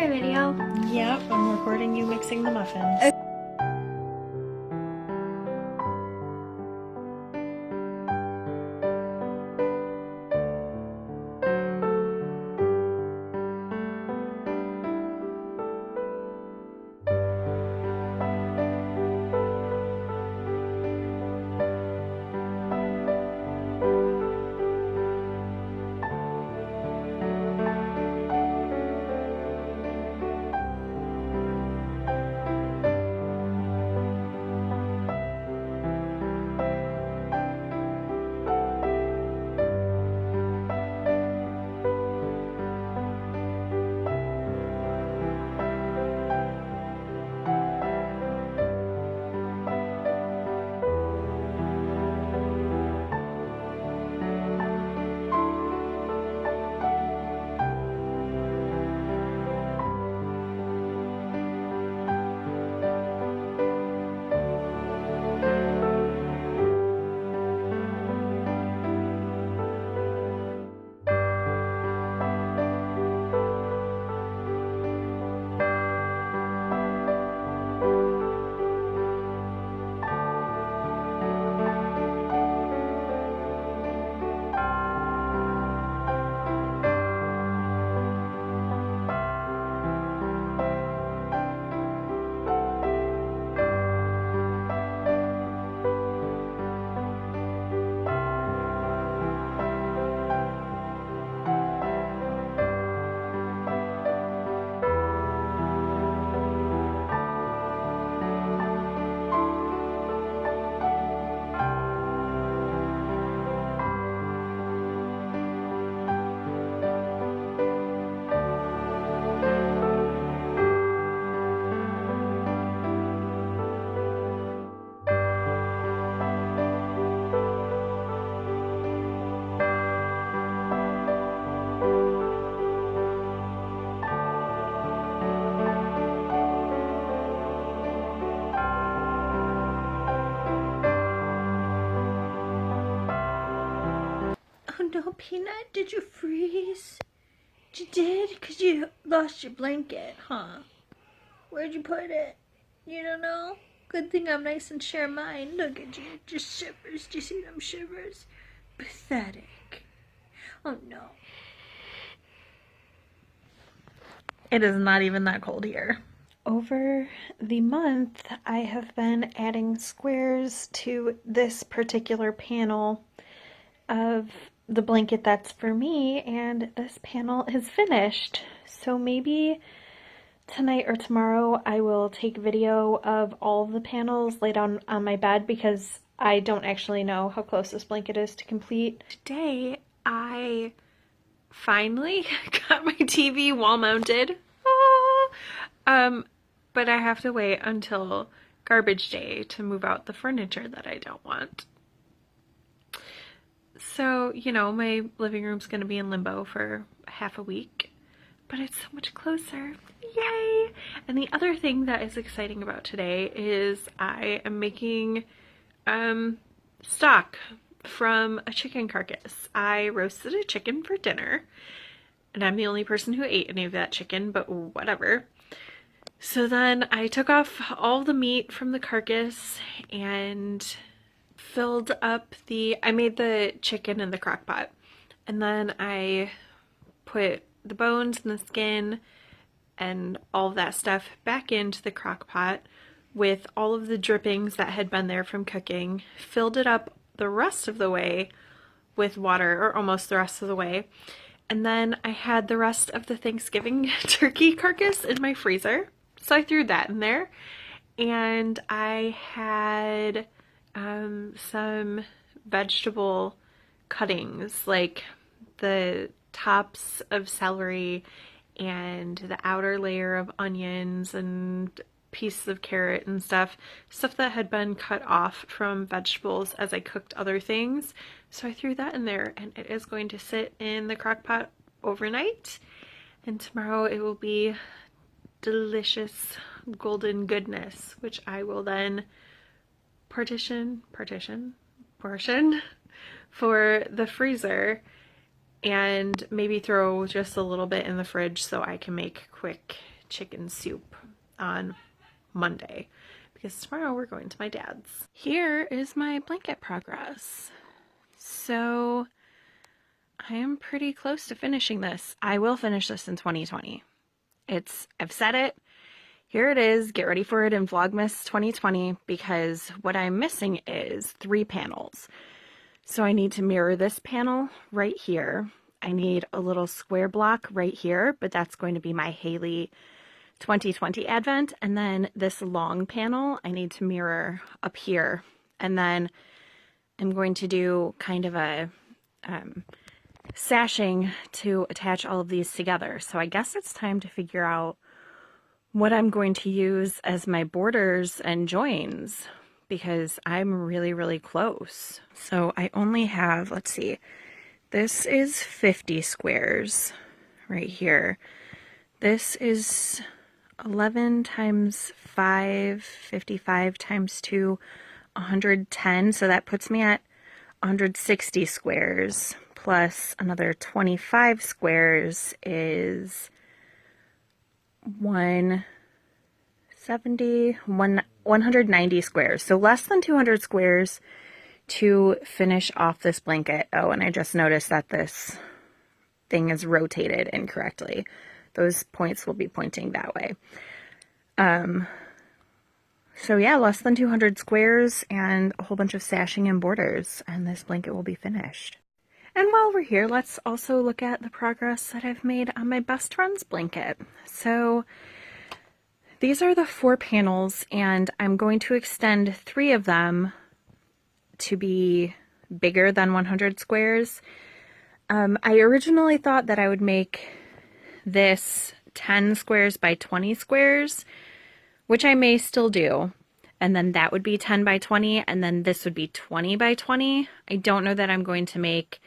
a video? Yep, I'm recording you mixing the muffins. Oh no, Peanut, did you freeze? You did? Because you lost your blanket, huh? Where'd you put it? You don't know? Good thing I'm nice and share mine. Look at you, just shivers. Do you see them shivers? Pathetic. Oh no. It is not even that cold here. Over the month, I have been adding squares to this particular panel of the blanket that's for me, and this panel is finished. So maybe tonight or tomorrow I will take video of all of the panels laid on my bed, because I don't actually know how close this blanket is to complete. Today, I finally got my TV wall mounted. But I have to wait until garbage day to move out the furniture that I don't want. So, you know, my living room's gonna be in limbo for half a week, but it's so much closer. Yay! And the other thing that is exciting about today is I am making stock from a chicken carcass. I roasted a chicken for dinner, and I'm the only person who ate any of that chicken, but whatever. So then I took off all the meat from the carcass and filled up I made the chicken in the crock pot, and then I put the bones and the skin and all of that stuff back into the crock pot with all of the drippings that had been there from cooking, filled it up the rest of the way with water, or almost the rest of the way, and then I had the rest of the Thanksgiving turkey carcass in my freezer. So I threw that in there, and I had some vegetable cuttings, like the tops of celery and the outer layer of onions and pieces of carrot and stuff that had been cut off from vegetables as I cooked other things. So I threw that in there, and it is going to sit in the crock pot overnight, and tomorrow it will be delicious golden goodness, which I will then portion for the freezer, and maybe throw just a little bit in the fridge so I can make quick chicken soup on Monday because tomorrow we're going to my dad's. Here is my blanket progress. So I am pretty close to finishing this. I will finish this in 2020. I've said it. Here it is. Get ready for it in Vlogmas 2020 because what I'm missing is 3 panels. So I need to mirror this panel right here. I need a little square block right here, but that's going to be my Haley 2020 advent. And then this long panel I need to mirror up here. And then I'm going to do kind of a sashing to attach all of these together. So I guess it's time to figure out what I'm going to use as my borders and joins because I'm really, really close. So I only have, let's see, this is 50 squares right here. This is 11 times 5, 55 times 2, 110. So that puts me at 160 squares plus another 25 squares is 190 squares. So less than 200 squares to finish off this blanket. Oh, and I just noticed that this thing is rotated incorrectly. Those points will be pointing that way. So yeah, less than 200 squares and a whole bunch of sashing and borders, and this blanket will be finished. And while we're here, let's also look at the progress that I've made on my best friend's blanket. So these are the 4 panels, and I'm going to extend 3 of them to be bigger than 100 squares. I originally thought that I would make this 10 squares by 20 squares, which I may still do. And then that would be 10 by 20, and then this would be 20 by 20. I don't know that I'm going to make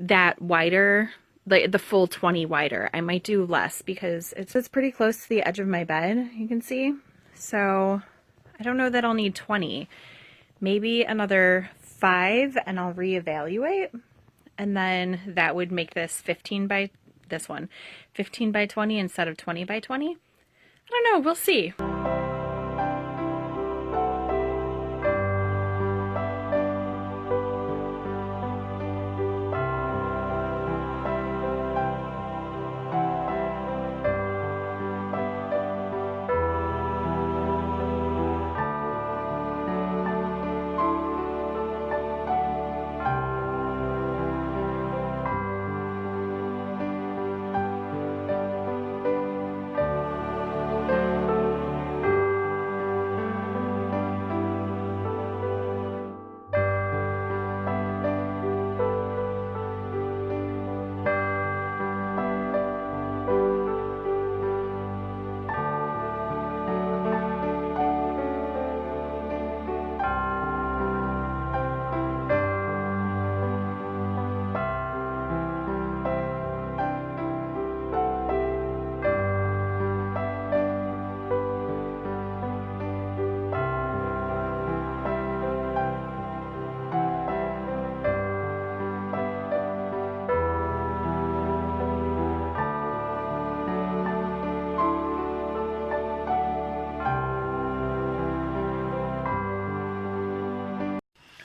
that wider, like the full 20 wider. I might do less because it's pretty close to the edge of my bed, you can see. So I don't know that I'll need 20. Maybe another 5 and I'll reevaluate. And then that would make this 15 by 20 instead of 20 by 20. I don't know, we'll see.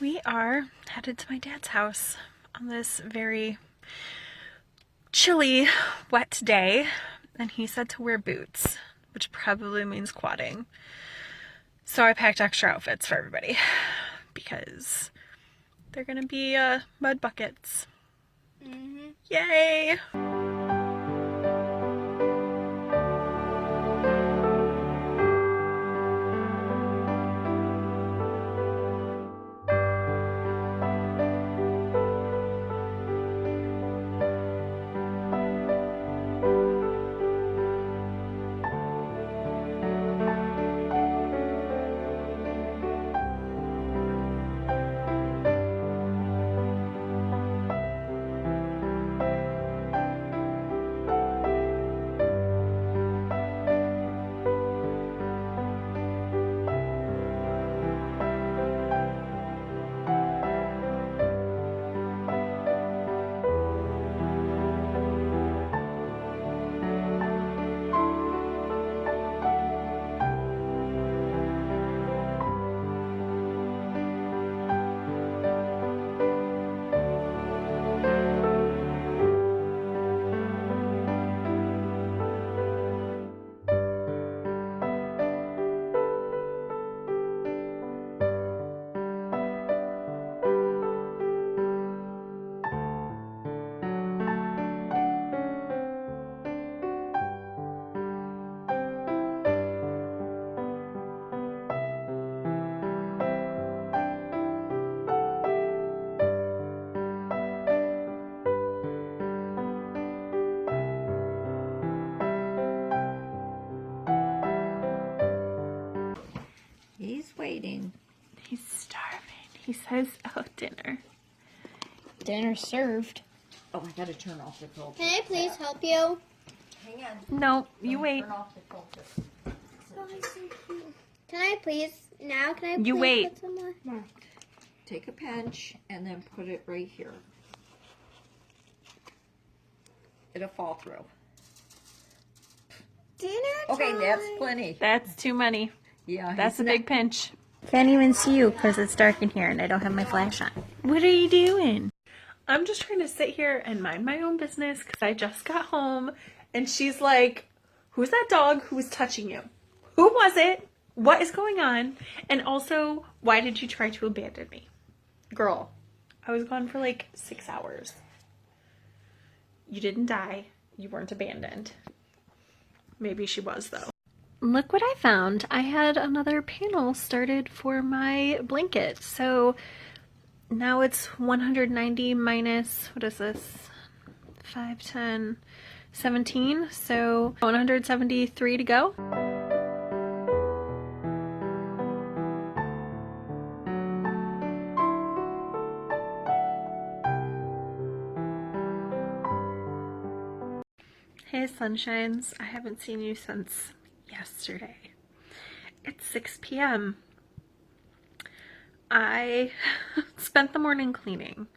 We are headed to my dad's house on this very chilly, wet day, and he said to wear boots, which probably means quadding. So I packed extra outfits for everybody because they're gonna be mud buckets. Yay! He says, oh, dinner. Dinner served. Oh, I gotta turn off the filter. Can I please help you? Hang on. No, you wait. Turn off the filter. Oh, he's so cute. Can I please, now, can I please You wait. put some more? Take a pinch and then put it right here. It'll fall through. Dinner Okay, time. that's plenty. That's too many. Yeah, That's a big pinch. Can't even see you because it's dark in here and I don't have my flash on. What are you doing? I'm just trying to sit here and mind my own business because I just got home and she's like, who's that dog who was touching you? Who was it? What is going on? And also, why did you try to abandon me? Girl, I was gone for like 6 hours. You didn't die. You weren't abandoned. Maybe she was, though. Look what I found. I had another panel started for my blanket. So now it's 190 minus, what is this? 5, 10, 17. So 173 to go. Hey, sunshines. I haven't seen you since yesterday. It's 6 p.m. I spent the morning cleaning.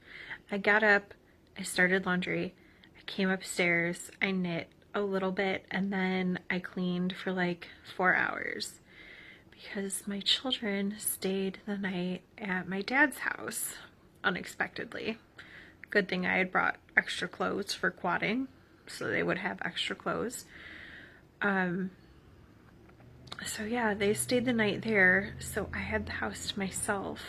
I got up, I started laundry, I came upstairs, I knit a little bit, and then I cleaned for like 4 hours because my children stayed the night at my dad's house unexpectedly. Good thing I had brought extra clothes for quadding, so they would have extra clothes. So yeah, they stayed the night there, so I had the house to myself,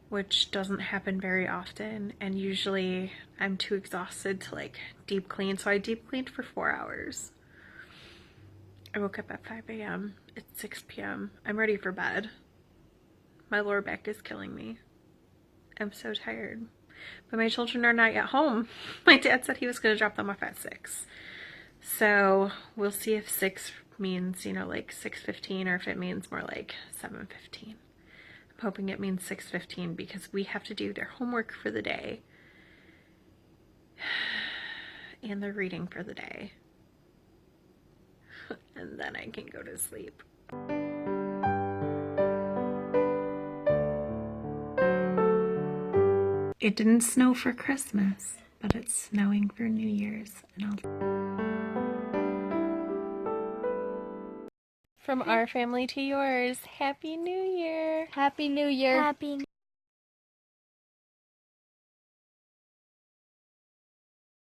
which doesn't happen very often, and usually I'm too exhausted to like deep clean, so I deep cleaned for 4 hours. I woke up at 5 a.m. It's 6 p.m. I'm ready for bed. My lower back is killing me. I'm so tired. But my children are not yet home. My dad said he was going to drop them off at 6. So we'll see if 6 means, you know, like 6:15 or if it means more like 7:15. I'm hoping it means 6:15 because we have to do their homework for the day and their reading for the day. And then I can go to sleep. It didn't snow for Christmas, but it's snowing for New Year's. And From our family to yours, Happy New Year! Happy New Year. Happy